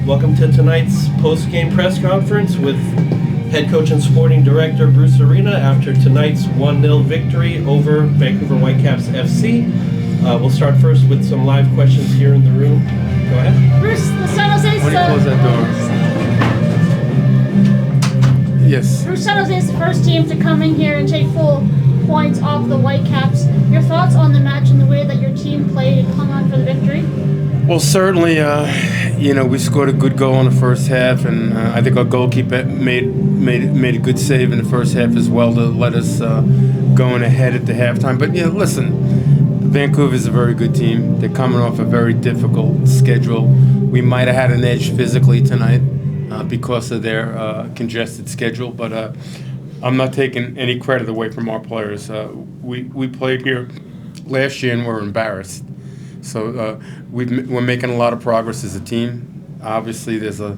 Welcome to tonight's post-game press conference with head coach and sporting director Bruce Arena after tonight's 1-0 victory over Vancouver Whitecaps FC. We'll start first with some live questions here in the room. Go ahead. Bruce, the San Jose's... When you close that door. Yes. Bruce, San Jose's the first team to come in here and take full points off the Whitecaps. Your thoughts on the match and the way that your team played and hung on for the victory? Well, certainly, we scored a good goal in the first half, and I think our goalkeeper made a good save in the first half as well to let us going ahead at the halftime. But yeah, listen, Vancouver is a very good team. They're coming off a very difficult schedule. We might have had an edge physically tonight because of their congested schedule, but I'm not taking any credit away from our players. We played here last year and we're embarrassed. So we're making a lot of progress as a team. Obviously, there's a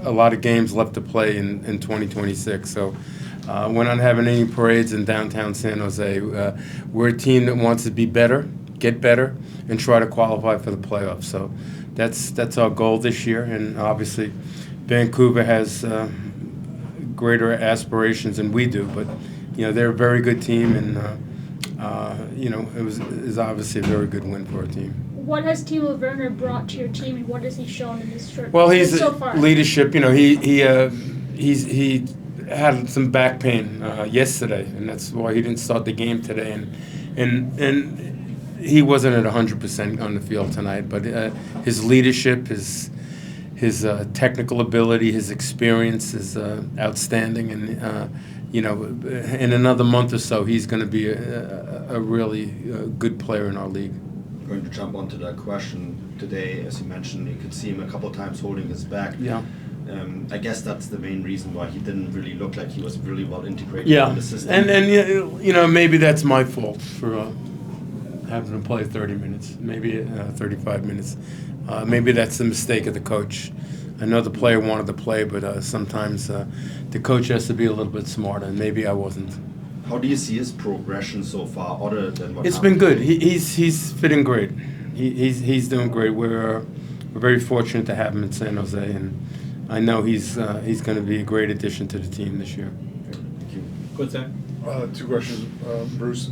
lot of games left to play in 2026. So we're not having any parades in downtown San Jose. We're a team that wants to be better, get better, and try to qualify for the playoffs. So that's our goal this year. And obviously, Vancouver has greater aspirations than we do. But they're a very good team, and it was obviously a very good win for our team. What has Timo Werner brought to your team, and what has he shown in this short Well, he's so far? Leadership. He had some back pain yesterday, and that's why he didn't start the game today. And he wasn't at 100% on the field tonight. But his leadership, his technical ability, his experience is outstanding, and in another month or so, he's going to be a really good player in our league. I'm going to jump onto that question today. As you mentioned, you could see him a couple of times holding his back. Yeah. I guess that's the main reason why he didn't really look like he was really well integrated in the system. And maybe that's my fault for having to play 30 minutes, maybe 35 minutes. Maybe that's the mistake of the coach. I know the player wanted to play, but sometimes the coach has to be a little bit smarter, and maybe I wasn't. How do you see his progression so far, other than what? It's been good. He's fitting great. He's doing great. We're very fortunate to have him in San Jose, and I know he's going to be a great addition to the team this year. Thank you. What's that? Two questions, Bruce.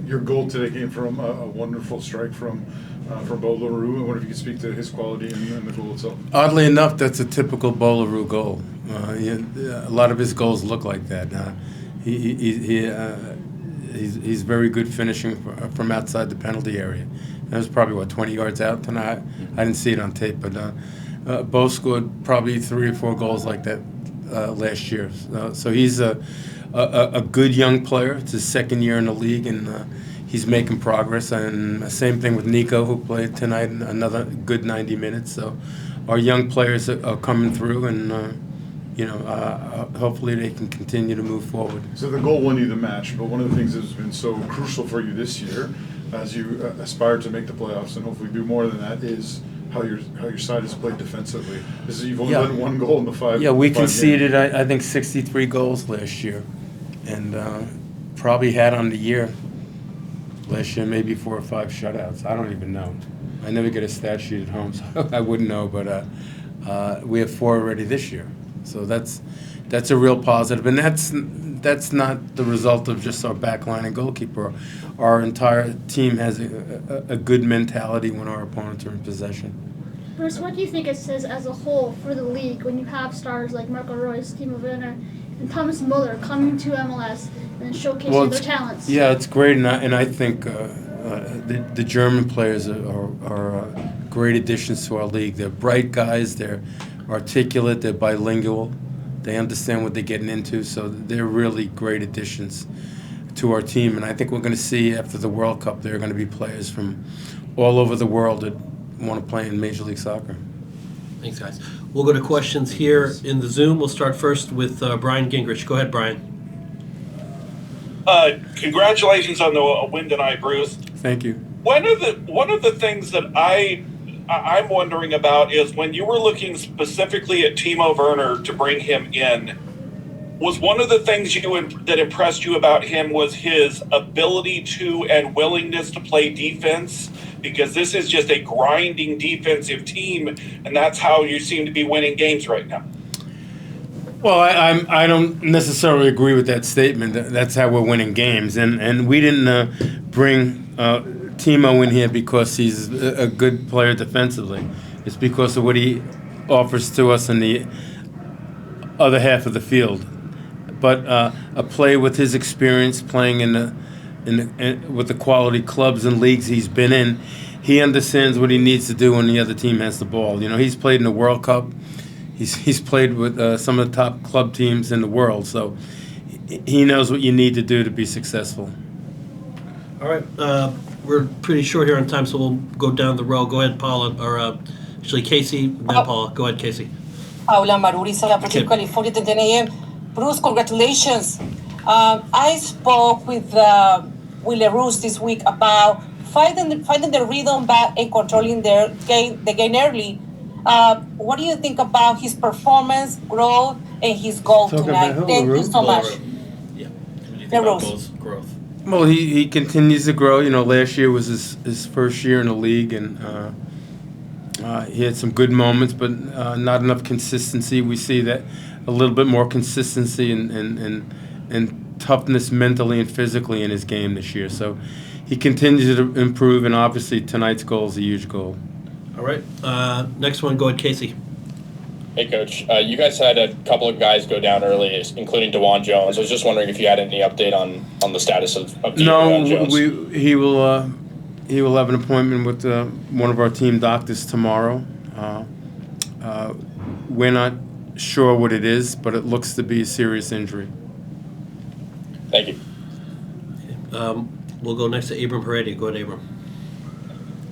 Your goal today came from a wonderful strike from Bo LaRue. I wonder if you could speak to his quality and the goal itself. Oddly enough, that's a typical Bo LaRue goal. A lot of his goals look like that. He's very good finishing from outside the penalty area. That was probably 20 yards out tonight. I didn't see it on tape, but Bo scored probably 3 or 4 goals like that last year. So he's a good young player. It's his second year in the league, and he's making progress. And same thing with Nico, who played tonight, another good 90 minutes. So our young players are coming through, and hopefully they can continue to move forward. So the goal won you the match, but one of the things that's been so crucial for you this year, as you aspire to make the playoffs and hopefully do more than that, is how your side has played defensively. You've only let 1 goal in the 5. Yeah, we conceded, games. I think, 63 goals last year, and probably had on the year last year maybe 4 or 5 shutouts. I don't even know. I never get a stat sheet at home, so I wouldn't know. But we have 4 already this year, so that's a real positive. And that's not the result of just our backline and goalkeeper. Our entire team has a good mentality when our opponents are in possession. Bruce, what do you think it says as a whole for the league when you have stars like Marco Reus, Timo Werner, and Thomas Muller coming to MLS and showcasing their talents? Yeah, it's great, and I think the German players are great additions to our league. They're bright guys. They're articulate. They're bilingual. They understand what they're getting into, so they're really great additions to our team. And I think we're going to see after the World Cup, there are going to be players from all over the world that want to play in Major League Soccer. Thanks, guys. We'll go to questions here in the Zoom. We'll start first with Brian Gingrich. Go ahead, Brian. Congratulations on the win tonight, Bruce. Thank you. One of the things that I'm wondering about is when you were looking specifically at Timo Werner to bring him in, was one of the things that impressed you about him was his ability to and willingness to play defense? because this is just a grinding defensive team, and that's how you seem to be winning games right now. Well, I don't necessarily agree with that statement. That's how we're winning games, and we didn't bring Timo in here because he's a good player defensively. It's because of what he offers to us in the other half of the field. But a player with his experience playing with the quality clubs and leagues he's been in, he understands what he needs to do when the other team has the ball. You know, he's played in the World Cup. He's played with some of the top club teams in the world, so he knows what you need to do to be successful. All right, we're pretty short here on time, so we'll go down the row. Go ahead, Paula, or actually Casey, then Paula. Go ahead, Casey. Paula Maruriza, Project California, 10 a.m. Bruce, congratulations. I spoke with Willie Roos this week about finding the rhythm back and controlling the game early. What do you think about his performance, growth, and his goal tonight? Thank you so much. Yeah. What do you think about Bull's growth? Well, he continues to grow. You know, last year was his first year in the league, and he had some good moments, but not enough consistency. We see that a little bit more consistency and toughness mentally and physically in his game this year. So he continues to improve, and obviously tonight's goal is a huge goal. All right. Next one, go ahead, Casey. Hey, Coach. You guys had a couple of guys go down early, including DeJuan Jones. I was just wondering if you had any update on the status of DeJuan Jones. No, he will have an appointment with one of our team doctors tomorrow. We're not sure what it is, but it looks to be a serious injury. Thank you. We'll go next to Abram Heredia. Go ahead, Abram.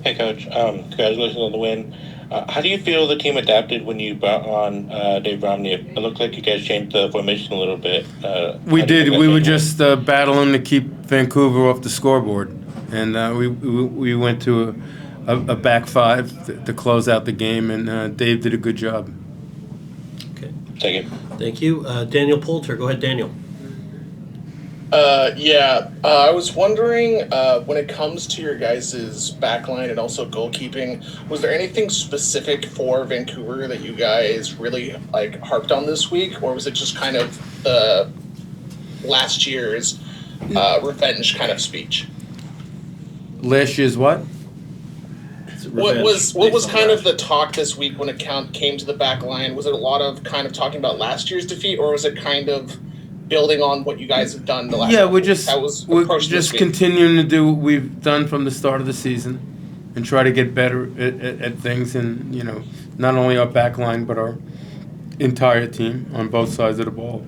Hey, Coach. Congratulations on the win. How do you feel the team adapted when you brought on Dave Romney? It looked like you guys changed the formation a little bit. We did. We were just battling to keep Vancouver off the scoreboard, and we went to a back five to close out the game, and Dave did a good job. Okay. Thank you. Thank you. Daniel Poulter. Go ahead, Daniel. I was wondering, when it comes to your guys' backline and also goalkeeping, was there anything specific for Vancouver that you guys really harped on this week, or was it just kind of last year's revenge kind of speech? Last year's what? What was kind of the talk this week when it came to the back line? Was it a lot of kind of talking about last year's defeat, or was it kind of building on what you guys have done the last we're just continuing to do what we've done from the start of the season and try to get better at things, and not only our back line but our entire team on both sides of the ball.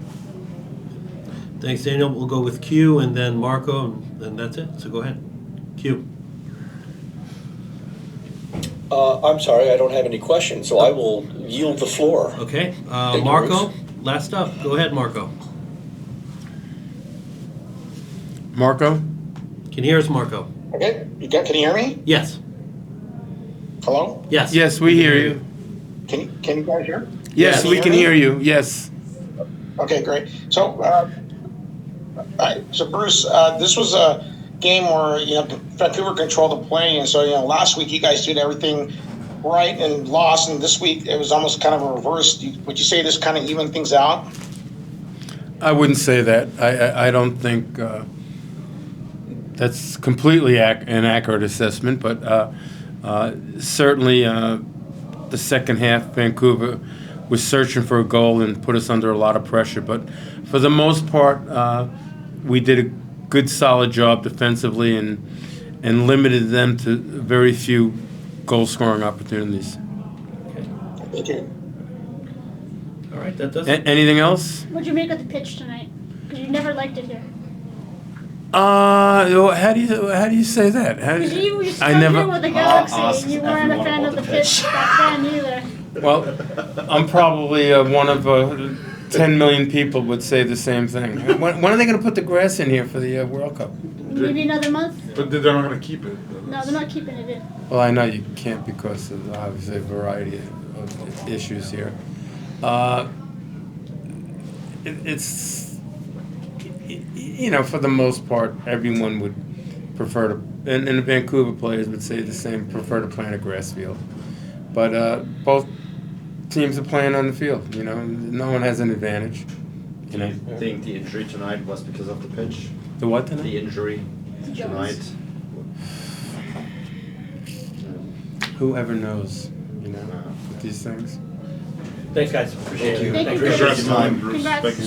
Thanks, Daniel. We'll go with Q and then Marco, and that's it. So go ahead. Q. I'm sorry, I don't have any questions, so I will yield the floor. Okay. Marco, last up. Go ahead, Marco. Marco? Can you hear us, Marco? Okay. Can you hear me? Yes. Hello? Yes. Yes, we hear you. Can you guys hear? Yes, we can hear you. Yes. Okay, great. So, Bruce, this was a game where Vancouver controlled the play, and so last week you guys did everything right and lost, and this week it was almost kind of a reverse. Would you say this kind of evened things out? I wouldn't say that. I don't think that's completely an accurate assessment, but certainly the second half, Vancouver was searching for a goal and put us under a lot of pressure. But for the most part, we did a good, solid job defensively and limited them to very few goal-scoring opportunities. Okay. Thank you. All right, that does. Anything else? What'd you make of the pitch tonight? Because you never liked it here. How do you say that? Because you started here with the Galaxy, and you weren't a fan of the pitch back then either. Well, I'm probably one of 10 million people would say the same thing. When are they going to put the grass in here for the World Cup? Maybe another month? But they're not going to keep it. No, they're not keeping it in. Well, I know you can't because of obviously a variety of issues here. It's for the most part, everyone would prefer to, and the Vancouver players would say the same, prefer to play on a grass field. But both teams are playing on the field. You know, no one has an advantage. You know. Do you think the injury tonight was because of the pitch? The what tonight? The injury tonight. Whoever knows, you know, with these things. Thanks, guys. Appreciate it. Thank you. Congrats, Congrats. Bruce. Thank you.